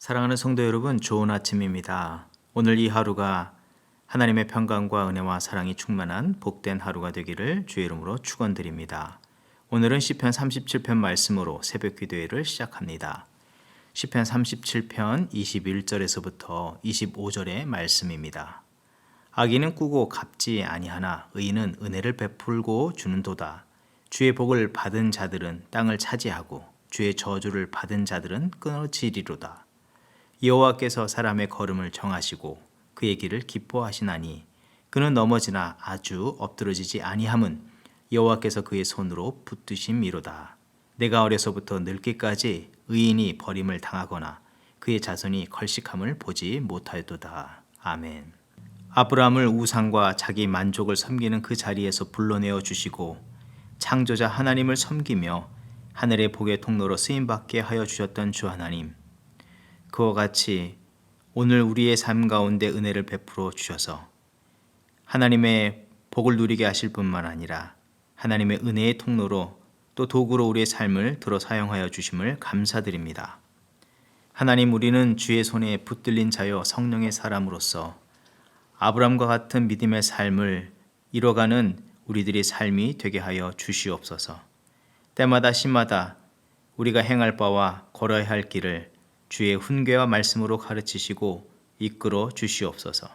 사랑하는 성도 여러분, 좋은 아침입니다. 오늘 이 하루가 하나님의 평강과 은혜와 사랑이 충만한 복된 하루가 되기를 주의 이름으로 축원드립니다. 오늘은 시편 37편 말씀으로 새벽 기도회를 시작합니다. 시편 37편 21절에서부터 25절의 말씀입니다. 악인은 꾸고 갚지 아니하나 의인은 은혜를 베풀고 주는도다. 주의 복을 받은 자들은 땅을 차지하고 주의 저주를 받은 자들은 끊어지리로다. 여호와께서 사람의 걸음을 정하시고 그의 길을 기뻐하시나니 그는 넘어지나 아주 엎드러지지 아니함은 여호와께서 그의 손으로 붙드심이로다. 내가 어려서부터 늙기까지 의인이 버림을 당하거나 그의 자손이 걸식함을 보지 못하였도다. 아멘. 아브라함을 우상과 자기 만족을 섬기는 그 자리에서 불러내어 주시고 창조자 하나님을 섬기며 하늘의 복의 통로로 쓰임받게 하여 주셨던 주 하나님, 그와 같이 오늘 우리의 삶 가운데 은혜를 베풀어 주셔서 하나님의 복을 누리게 하실 뿐만 아니라 하나님의 은혜의 통로로 또 도구로 우리의 삶을 들어 사용하여 주심을 감사드립니다. 하나님, 우리는 주의 손에 붙들린 자여 성령의 사람으로서 아브라함과 같은 믿음의 삶을 이뤄가는 우리들의 삶이 되게 하여 주시옵소서. 때마다 시마다 우리가 행할 바와 걸어야 할 길을 주의 훈계와 말씀으로 가르치시고 이끌어 주시옵소서.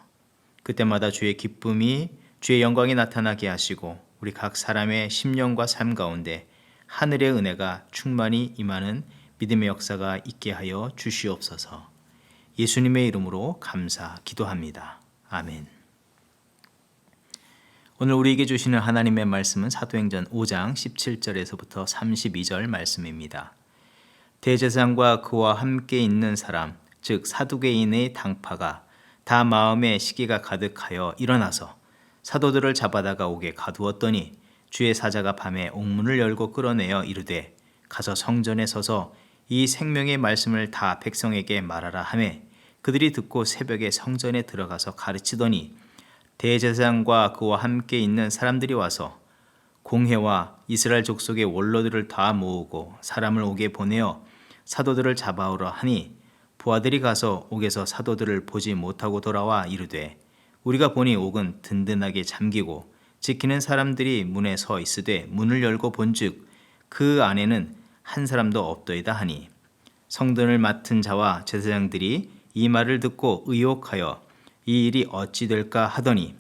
그때마다 주의 기쁨이, 주의 영광이 나타나게 하시고 우리 각 사람의 심령과 삶 가운데 하늘의 은혜가 충만히 임하는 믿음의 역사가 있게 하여 주시옵소서. 예수님의 이름으로 감사 기도합니다. 아멘. 오늘 우리에게 주시는 하나님의 말씀은 사도행전 5장 17절에서부터 32절 말씀입니다. 대제사장과 그와 함께 있는 사람, 즉 사두개인의 당파가 다 마음에 시기가 가득하여 일어나서 사도들을 잡아다가 옥에 가두었더니 주의 사자가 밤에 옥문을 열고 끌어내어 이르되 가서 성전에 서서 이 생명의 말씀을 다 백성에게 말하라 하매 그들이 듣고 새벽에 성전에 들어가서 가르치더니 대제사장과 그와 함께 있는 사람들이 와서 공회와 이스라엘 족속의 원로들을 다 모으고 사람을 옥에 보내어 사도들을 잡아오라 하니 부하들이 가서 옥에서 사도들을 보지 못하고 돌아와 이르되 우리가 보니 옥은 든든하게 잠기고 지키는 사람들이 문에 서 있으되 문을 열고 본즉 그 안에는 한 사람도 없더이다 하니 성전을 맡은 자와 제사장들이 이 말을 듣고 의혹하여 이 일이 어찌 될까 하더니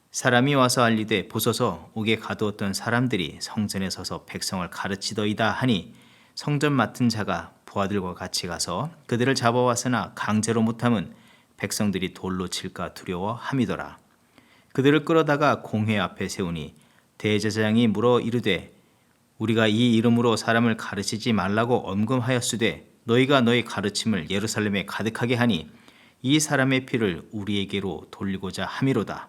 사람이 와서 알리되 보소서 옥에 가두었던 사람들이 성전에 서서 백성을 가르치더이다 하니 성전 맡은 자가 부하들과 같이 가서 그들을 잡아왔으나 강제로 못함은 백성들이 돌로 칠까 두려워함이더라. 그들을 끌어다가 공회 앞에 세우니 대제사장이 물어 이르되 우리가 이 이름으로 사람을 가르치지 말라고 엄금하였으되 너희가 너희 가르침을 예루살렘에 가득하게 하니 이 사람의 피를 우리에게로 돌리고자 함이로다.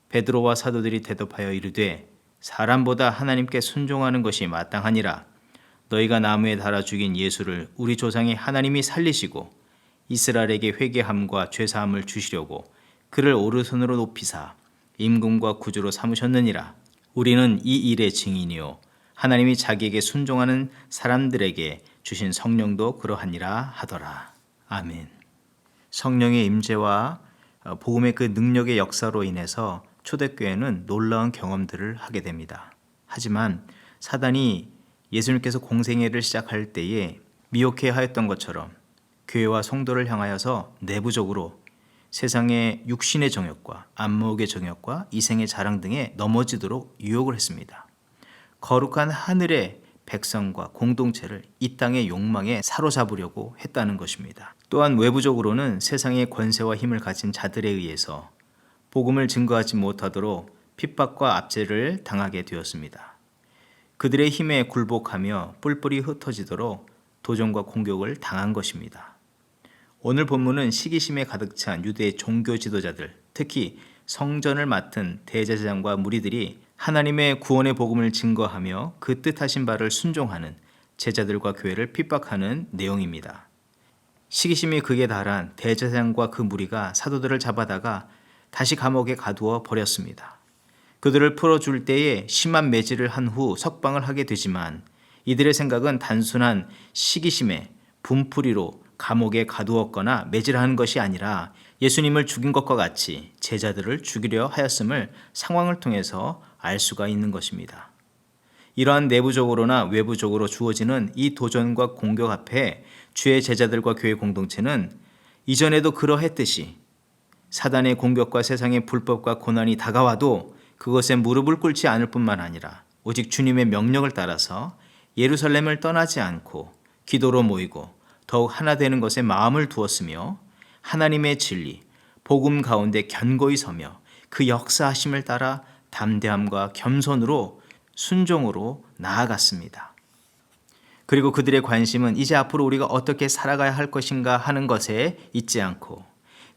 베드로와 사도들이 대답하여 이르되 사람보다 하나님께 순종하는 것이 마땅하니라. 너희가 나무에 달아 죽인 예수를 우리 조상의 하나님이 살리시고 이스라엘에게 회개함과 죄사함을 주시려고 그를 오른손으로 높이사 임금과 구주로 삼으셨느니라. 우리는 이 일의 증인이요 하나님이 자기에게 순종하는 사람들에게 주신 성령도 그러하니라 하더라. 아멘. 성령의 임재와 복음의 그 능력의 역사로 인해서 초대교회는 놀라운 경험들을 하게 됩니다. 하지만 사단이 예수님께서 공생애를 시작할 때에 미혹해 하였던 것처럼 교회와 성도를 향하여서 내부적으로 세상의 육신의 정욕과 안목의 정욕과 이생의 자랑 등에 넘어지도록 유혹을 했습니다. 거룩한 하늘의 백성과 공동체를 이 땅의 욕망에 사로잡으려고 했다는 것입니다. 또한 외부적으로는 세상의 권세와 힘을 가진 자들에 의해서 복음을 증거하지 못하도록 핍박과 압제를 당하게 되었습니다. 그들의 힘에 굴복하며 뿔뿔이 흩어지도록 도전과 공격을 당한 것입니다. 오늘 본문은 시기심에 가득 찬 유대의 종교 지도자들, 특히 성전을 맡은 대제사장과 무리들이 하나님의 구원의 복음을 증거하며 그 뜻하신 바를 순종하는 제자들과 교회를 핍박하는 내용입니다. 시기심이 극에 달한 대제사장과 그 무리가 사도들을 잡아다가 다시 감옥에 가두어 버렸습니다. 그들을 풀어줄 때에 심한 매질을 한 후 석방을 하게 되지만 이들의 생각은 단순한 시기심에 분풀이로 감옥에 가두었거나 매질하는 것이 아니라 예수님을 죽인 것과 같이 제자들을 죽이려 하였음을 상황을 통해서 알 수가 있는 것입니다. 이러한 내부적으로나 외부적으로 주어지는 이 도전과 공격 앞에 주의 제자들과 교회 공동체는 이전에도 그러했듯이 사단의 공격과 세상의 불법과 고난이 다가와도 그것에 무릎을 꿇지 않을 뿐만 아니라 오직 주님의 명령을 따라서 예루살렘을 떠나지 않고 기도로 모이고 더욱 하나 되는 것에 마음을 두었으며 하나님의 진리, 복음 가운데 견고히 서며 그 역사하심을 따라 담대함과 겸손으로 순종으로 나아갔습니다. 그리고 그들의 관심은 이제 앞으로 우리가 어떻게 살아가야 할 것인가 하는 것에 있지 않고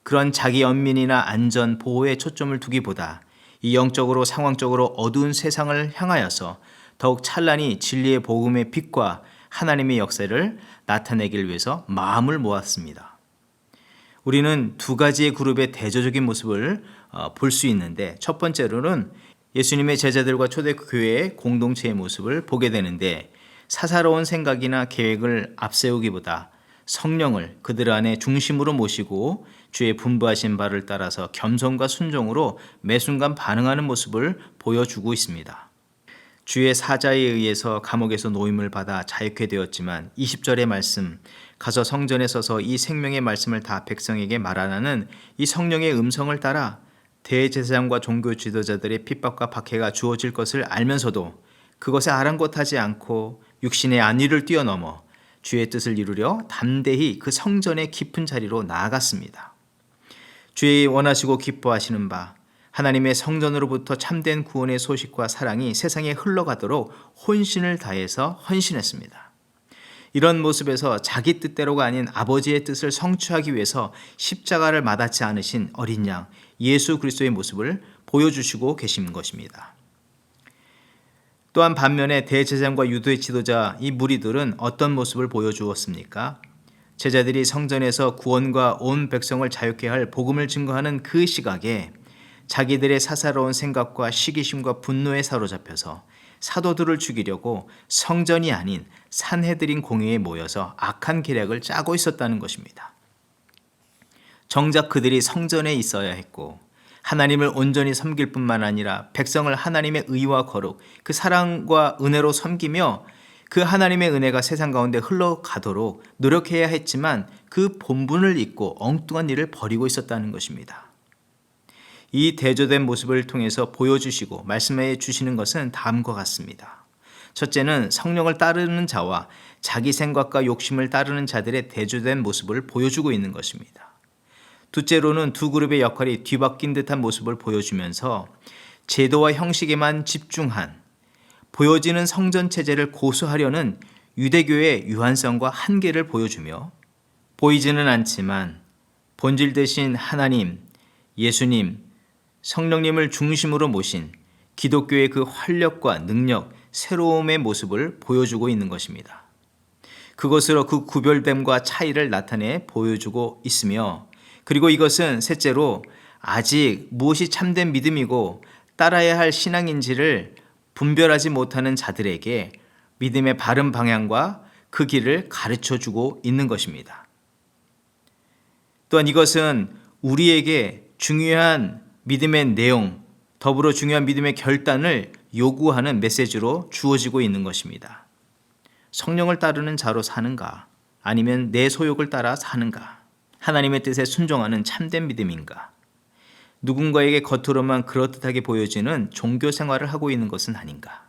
그런 자기 연민이나 안전, 보호에 초점을 두기보다 이 영적으로 상황적으로 어두운 세상을 향하여서 더욱 찬란히 진리의 복음의 빛과 하나님의 역사를 나타내기 위해서 마음을 모았습니다. 우리는 두 가지의 그룹의 대조적인 모습을 볼 수 있는데 첫 번째로는 예수님의 제자들과 초대교회의 공동체의 모습을 보게 되는데 사사로운 생각이나 계획을 앞세우기보다 성령을 그들 안에 중심으로 모시고 주의 분부하신 바를 따라서 겸손과 순종으로 매 순간 반응하는 모습을 보여주고 있습니다. 주의 사자에 의해서 감옥에서 노임을 받아 자유케 되었지만 20절의 말씀, 가서 성전에 서서 이 생명의 말씀을 다 백성에게 말하라는 이 성령의 음성을 따라 대제사장과 종교 지도자들의 핍박과 박해가 주어질 것을 알면서도 그것에 아랑곳하지 않고 육신의 안위를 뛰어넘어 주의 뜻을 이루려 담대히 그 성전의 깊은 자리로 나아갔습니다. 주의 원하시고 기뻐하시는 바 하나님의 성전으로부터 참된 구원의 소식과 사랑이 세상에 흘러가도록 혼신을 다해서 헌신했습니다. 이런 모습에서 자기 뜻대로가 아닌 아버지의 뜻을 성취하기 위해서 십자가를 마다치 않으신 어린 양 예수 그리스도의 모습을 보여주시고 계신 것입니다. 또한 반면에 대제사장과 유대 지도자 이 무리들은 어떤 모습을 보여주었습니까? 제자들이 성전에서 구원과 온 백성을 자유케 할 복음을 증거하는 그 시각에 자기들의 사사로운 생각과 시기심과 분노에 사로잡혀서 사도들을 죽이려고 성전이 아닌 산헤드린 공회에 모여서 악한 계략을 짜고 있었다는 것입니다. 정작 그들이 성전에 있어야 했고 하나님을 온전히 섬길 뿐만 아니라 백성을 하나님의 의와 거룩, 그 사랑과 은혜로 섬기며 그 하나님의 은혜가 세상 가운데 흘러가도록 노력해야 했지만 그 본분을 잊고 엉뚱한 일을 벌이고 있었다는 것입니다. 이 대조된 모습을 통해서 보여주시고 말씀해 주시는 것은 다음과 같습니다. 첫째는 성령을 따르는 자와 자기 생각과 욕심을 따르는 자들의 대조된 모습을 보여주고 있는 것입니다. 둘째로는 두 그룹의 역할이 뒤바뀐 듯한 모습을 보여주면서 제도와 형식에만 집중한 보여지는 성전 체제를 고수하려는 유대교의 유한성과 한계를 보여주며 보이지는 않지만 본질 대신 하나님, 예수님, 성령님을 중심으로 모신 기독교의 그 활력과 능력, 새로움의 모습을 보여주고 있는 것입니다. 그것으로 그 구별됨과 차이를 나타내 보여주고 있으며 그리고 이것은 셋째로 아직 무엇이 참된 믿음이고 따라야 할 신앙인지를 분별하지 못하는 자들에게 믿음의 바른 방향과 그 길을 가르쳐주고 있는 것입니다. 또한 이것은 우리에게 중요한 믿음의 내용, 더불어 중요한 믿음의 결단을 요구하는 메시지로 주어지고 있는 것입니다. 성령을 따르는 자로 사는가? 아니면 내 소욕을 따라 사는가? 하나님의 뜻에 순종하는 참된 믿음인가? 누군가에게 겉으로만 그렇듯하게 보여지는 종교 생활을 하고 있는 것은 아닌가?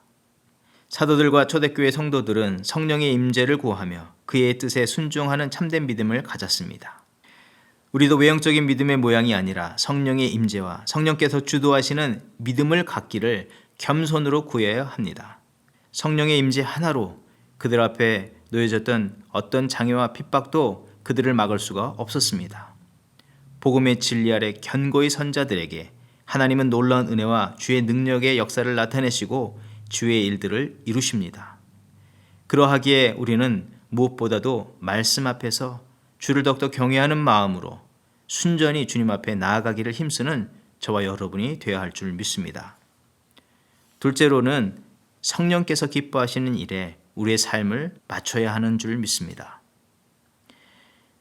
사도들과 초대교회 성도들은 성령의 임재를 구하며 그의 뜻에 순종하는 참된 믿음을 가졌습니다. 우리도 외형적인 믿음의 모양이 아니라 성령의 임재와 성령께서 주도하시는 믿음을 갖기를 겸손으로 구해야 합니다. 성령의 임재 하나로 그들 앞에 놓여졌던 어떤 장애와 핍박도 그들을 막을 수가 없었습니다. 복음의 진리 아래 견고히 선 자들에게 하나님은 놀라운 은혜와 주의 능력의 역사를 나타내시고 주의 일들을 이루십니다. 그러하기에 우리는 무엇보다도 말씀 앞에서 주를 더욱더 경외하는 마음으로 순전히 주님 앞에 나아가기를 힘쓰는 저와 여러분이 되어야 할 줄 믿습니다. 둘째로는 성령께서 기뻐하시는 일에 우리의 삶을 맞춰야 하는 줄 믿습니다.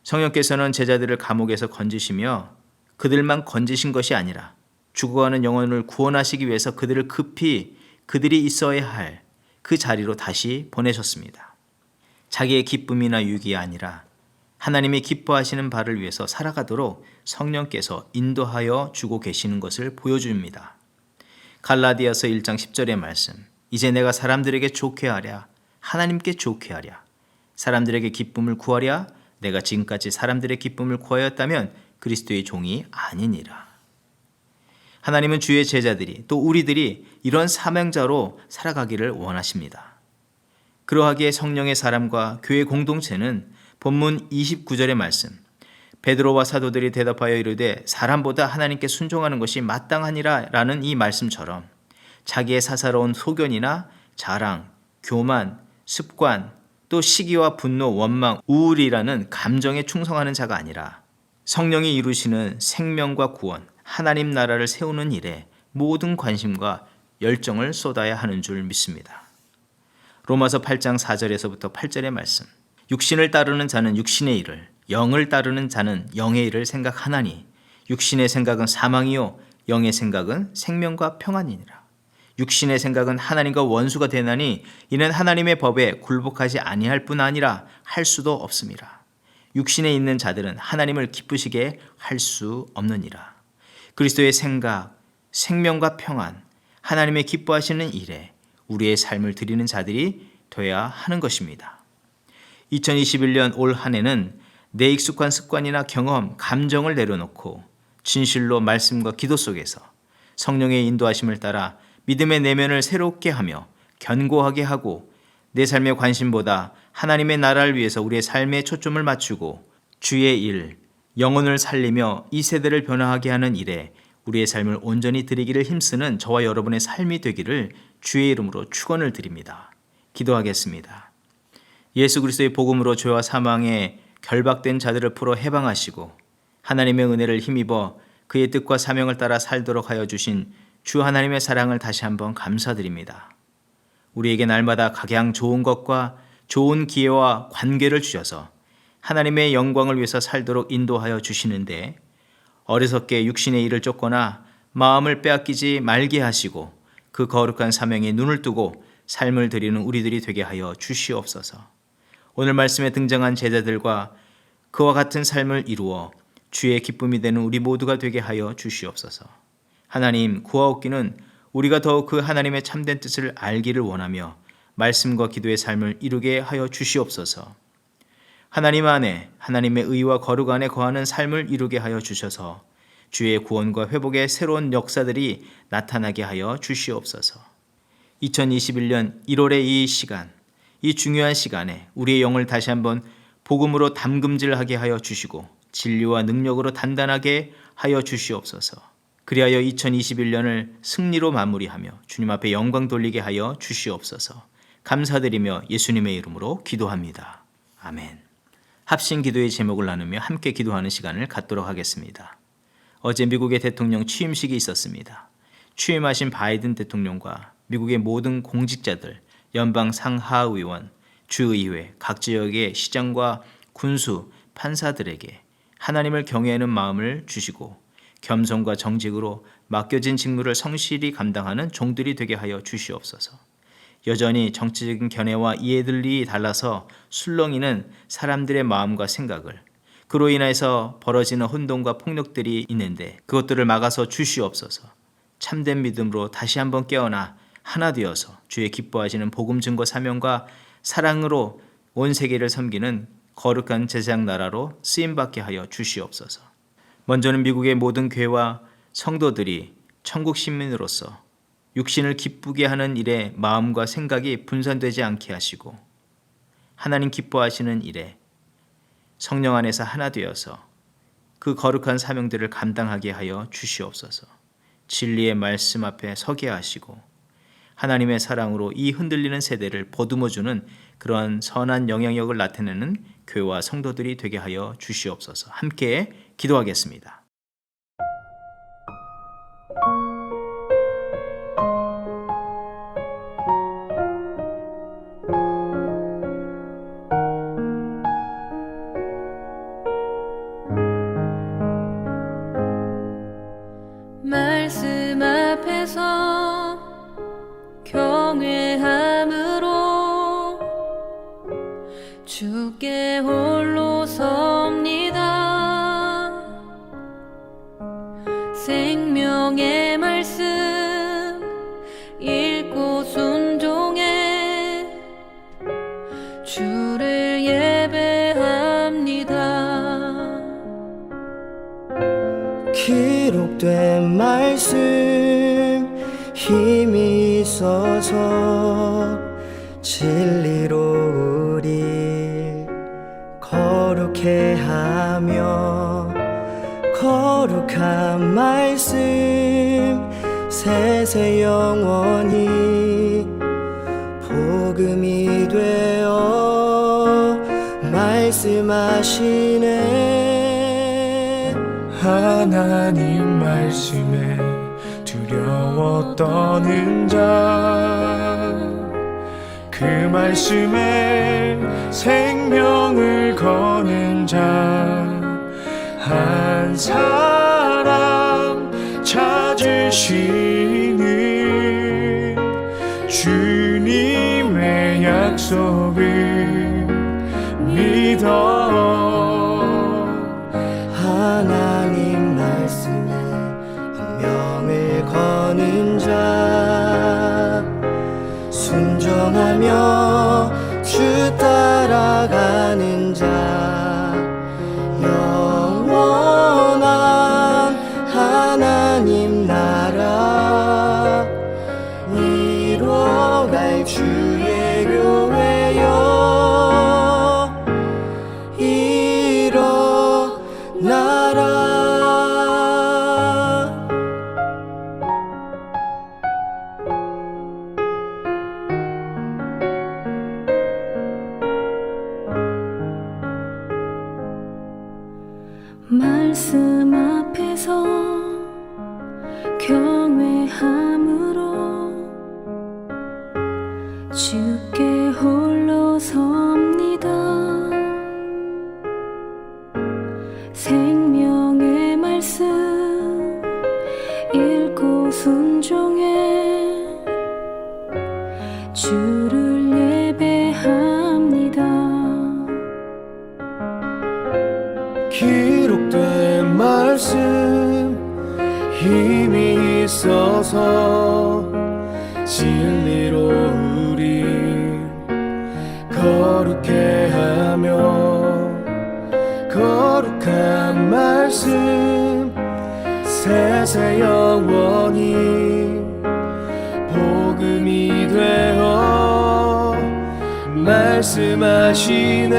성령께서는 제자들을 감옥에서 건지시며 그들만 건지신 것이 아니라 죽어가는 영혼을 구원하시기 위해서 그들을 급히 그들이 있어야 할 그 자리로 다시 보내셨습니다. 자기의 기쁨이나 유익이 아니라 하나님이 기뻐하시는 바를 위해서 살아가도록 성령께서 인도하여 주고 계시는 것을 보여줍니다. 갈라디아서 1장 10절의 말씀, 이제 내가 사람들에게 좋게 하랴 하나님께 좋게 하랴 사람들에게 기쁨을 구하랴 내가 지금까지 사람들의 기쁨을 구하였다면 그리스도의 종이 아니니라. 하나님은 주의 제자들이 또 우리들이 이런 사명자로 살아가기를 원하십니다. 그러하기에 성령의 사람과 교회 공동체는 본문 29절의 말씀, 베드로와 사도들이 대답하여 이르되 사람보다 하나님께 순종하는 것이 마땅하니라 라는 이 말씀처럼 자기의 사사로운 소견이나 자랑, 교만, 습관, 또 시기와 분노, 원망, 우울이라는 감정에 충성하는 자가 아니라 성령이 이루시는 생명과 구원, 하나님 나라를 세우는 일에 모든 관심과 열정을 쏟아야 하는 줄 믿습니다. 로마서 8장 4절에서부터 8절의 말씀, 육신을 따르는 자는 육신의 일을, 영을 따르는 자는 영의 일을 생각하나니 육신의 생각은 사망이요 영의 생각은 생명과 평안이니라. 육신의 생각은 하나님과 원수가 되나니 이는 하나님의 법에 굴복하지 아니할 뿐 아니라 할 수도 없습니다. 육신에 있는 자들은 하나님을 기쁘시게 할 수 없느니라. 그리스도의 생각, 생명과 평안, 하나님의 기뻐하시는 일에 우리의 삶을 드리는 자들이 되어야 하는 것입니다. 2021년 올 한 해는 내 익숙한 습관이나 경험, 감정을 내려놓고 진실로 말씀과 기도 속에서 성령의 인도하심을 따라 믿음의 내면을 새롭게 하며 견고하게 하고 내 삶의 관심보다 하나님의 나라를 위해서 우리의 삶에 초점을 맞추고 주의 일, 영혼을 살리며 이 세대를 변화하게 하는 일에 우리의 삶을 온전히 드리기를 힘쓰는 저와 여러분의 삶이 되기를 주의 이름으로 축원을 드립니다. 기도하겠습니다. 예수 그리스도의 복음으로 죄와 사망에 결박된 자들을 풀어 해방하시고 하나님의 은혜를 힘입어 그의 뜻과 사명을 따라 살도록 하여 주신 주 하나님의 사랑을 다시 한번 감사드립니다. 우리에게 날마다 각양 좋은 것과 좋은 기회와 관계를 주셔서 하나님의 영광을 위해서 살도록 인도하여 주시는데 어리석게 육신의 일을 쫓거나 마음을 빼앗기지 말게 하시고 그 거룩한 사명에 눈을 뜨고 삶을 드리는 우리들이 되게 하여 주시옵소서. 오늘 말씀에 등장한 제자들과 그와 같은 삶을 이루어 주의 기쁨이 되는 우리 모두가 되게 하여 주시옵소서. 하나님, 구하옵기는 우리가 더욱 그 하나님의 참된 뜻을 알기를 원하며 말씀과 기도의 삶을 이루게 하여 주시옵소서. 하나님 안에 하나님의 의와 거룩 안에 거하는 삶을 이루게 하여 주셔서 주의 구원과 회복의 새로운 역사들이 나타나게 하여 주시옵소서. 2021년 1월의 이 시간, 이 중요한 시간에 우리의 영을 다시 한번 복음으로 담금질하게 하여 주시고 진리와 능력으로 단단하게 하여 주시옵소서. 그리하여 2021년을 승리로 마무리하며 주님 앞에 영광 돌리게 하여 주시옵소서. 감사드리며 예수님의 이름으로 기도합니다. 아멘. 합심 기도의 제목을 나누며 함께 기도하는 시간을 갖도록 하겠습니다. 어제 미국의 대통령 취임식이 있었습니다. 취임하신 바이든 대통령과 미국의 모든 공직자들, 연방 상하의원, 주의회, 각 지역의 시장과 군수, 판사들에게 하나님을 경외하는 마음을 주시고 겸손과 정직으로 맡겨진 직무를 성실히 감당하는 종들이 되게 하여 주시옵소서. 여전히 정치적인 견해와 이해들이 달라서 술렁이는 사람들의 마음과 생각을, 그로 인해서 벌어지는 혼동과 폭력들이 있는데 그것들을 막아서 주시옵소서. 참된 믿음으로 다시 한번 깨어나 하나 되어서 주의 기뻐하시는 복음 증거 사명과 사랑으로 온 세계를 섬기는 거룩한 제사장 나라로 쓰임받게 하여 주시옵소서. 먼저는 미국의 모든 교회와 성도들이 천국 시민으로서 육신을 기쁘게 하는 일에 마음과 생각이 분산되지 않게 하시고 하나님 기뻐하시는 일에 성령 안에서 하나 되어서 그 거룩한 사명들을 감당하게 하여 주시옵소서. 진리의 말씀 앞에 서게 하시고 하나님의 사랑으로 이 흔들리는 세대를 보듬어주는 그러한 선한 영향력을 나타내는 교회와 성도들이 되게 하여 주시옵소서. 함께 기도하겠습니다. 기록된 말씀 힘이 있어서 진리로 우리 거룩해 하며 거룩한 말씀 세세 영원히 복음이 되어 말씀하시네. 하나님 말씀에 두려워 떠는 자, 그 말씀에 생명을 거는 자 한 사람 찾으시는 주님의 약속을 믿어. 하나님 말씀에 운명을 거는 자 순종하며 주 따라가는 자 영원한 하나님 나라 이뤄갈 주의 교회여 일어나라. 말씀 앞에서 경외함으로 주께 홀로 섭니다. 생명의 말씀 읽고 순종해 주를 예배합니다. 기록된 말씀 힘이 있어서 진리로 우리 거룩해 하며 거룩한 말씀 세세 영원히 복음이 되어 말씀하시네.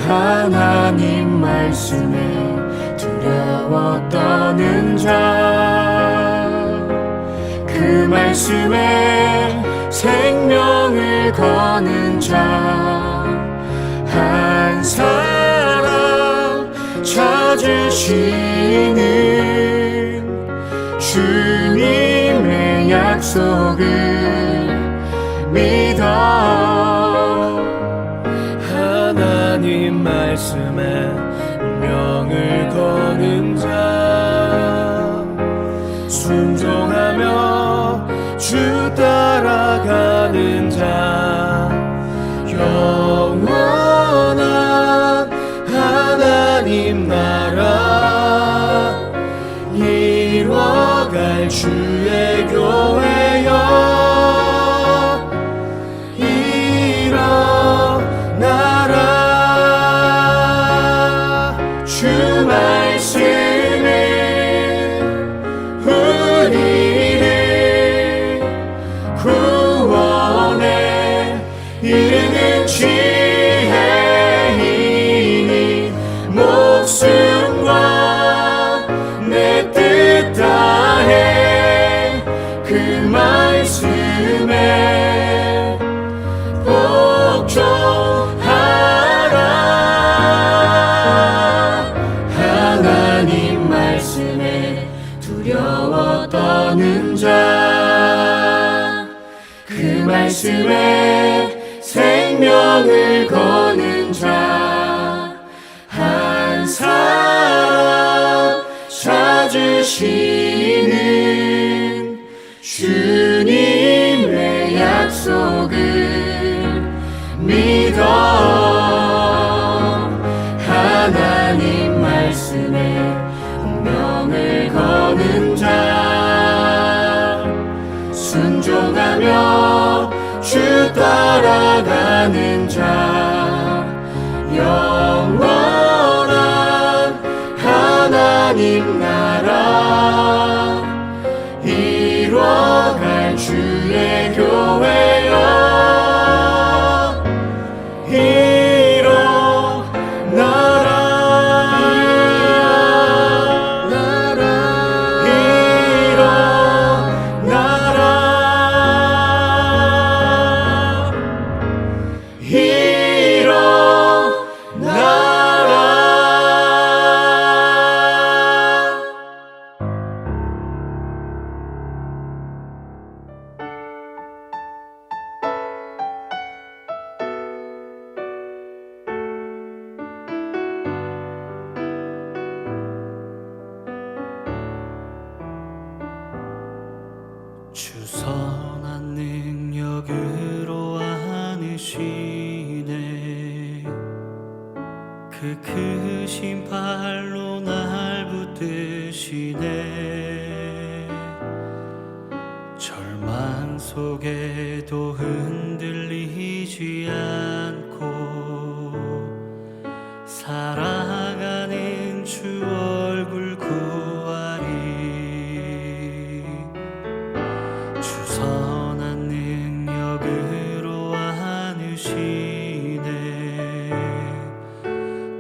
하나님 말씀에 두려워 떠는 자, 그 말씀에 생명을 거는 자 한 사람 찾으시는 주님의 약속을 믿어. 하나님 말씀에 운명을 거는 자 순종하며 주 따라가는 자 영원한 하나님 나라 이뤄갈 주의 교회여 주 말씀은 우리를 구원에 이르는 지혜이니 목숨과 내 뜻 다해 그 말씀에 복종하라. 하나님 말씀에 두려워 떠는 자, 그 말씀에 생명을 거는 자 한 사람 찾으시는 주님의 약속을 믿어. 하나님 말씀에 운명을 거는 자 순종하며 주 따라가는 자 영원한 하나님 나라 이뤄갈 주의 교회여 주 선한 능력으로 안으시네 그 크신 발로 날 붙드시네 절망 속에도 흔들리지 않고 사랑하는 주 얼굴 구하리 선한 능력으로 안으시네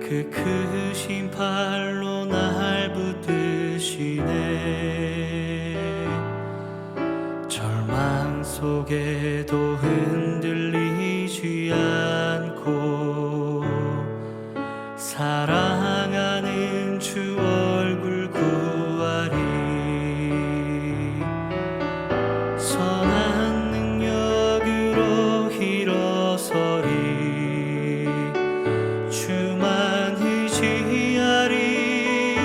그 크신 팔로 날 붙드시네 절망 속에도 흔들리지 않고 사랑하는 주 얼굴 구하리 선한 능력으로 일어서리 주만 의지하리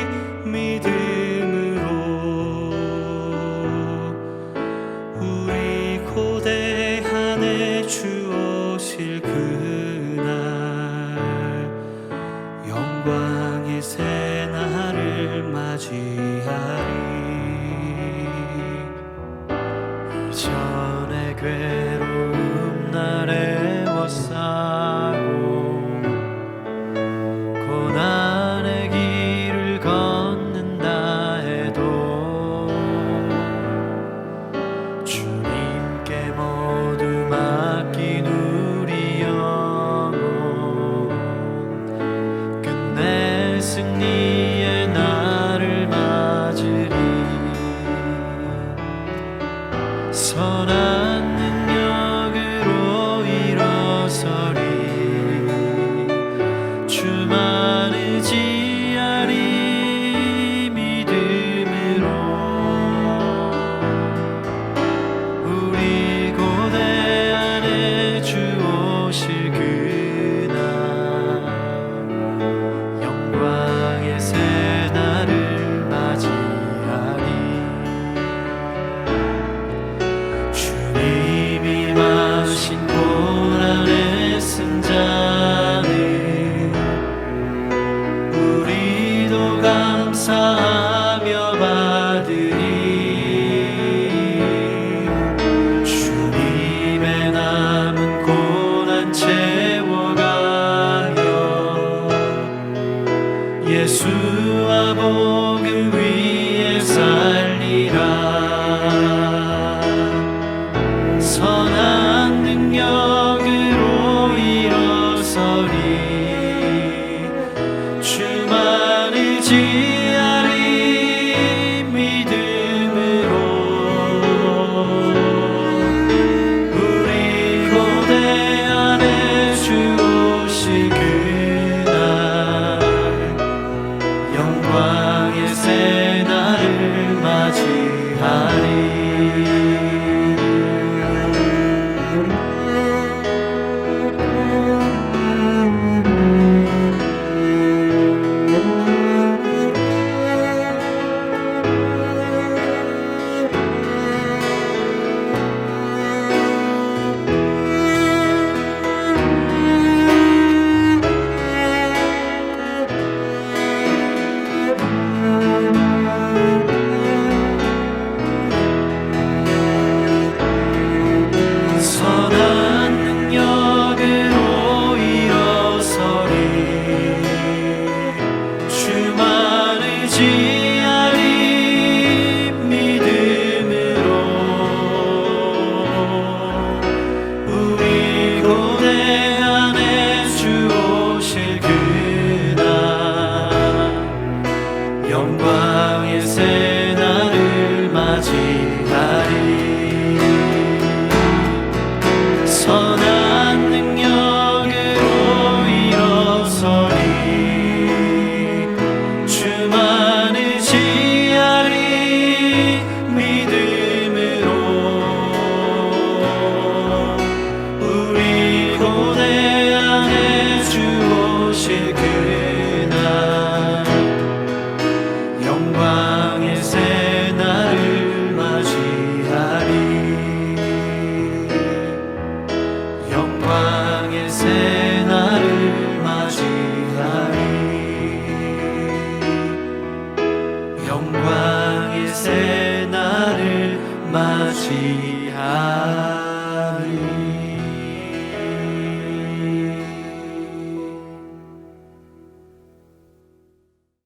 믿음으로 우리 고대한에 주 오실 그날 영광의 새날을 맞이하리 이전의 괴로움 날에 워싸고 고난의 길을 걷는다 해도 주님께 모두 맡긴 우리 영혼 끝내 승리의 날을 맞으리 선한 능력으로 일어서리 주만 의지하리 믿음으로 우리 고대한에 주 오실 그날 영광의 새날을 맞이하리 주님이 마신 고난의 승자는 우리도 감사하며 받으리 주님의 남은 고난 채워가며 예수와 복음 위에 살리라 선한 능력으로 일어서리 주만 의지하리 믿음으로 우리 고대한에 주 오실 그날 영광의 새날을 맞이하리 새 날을 맞이하리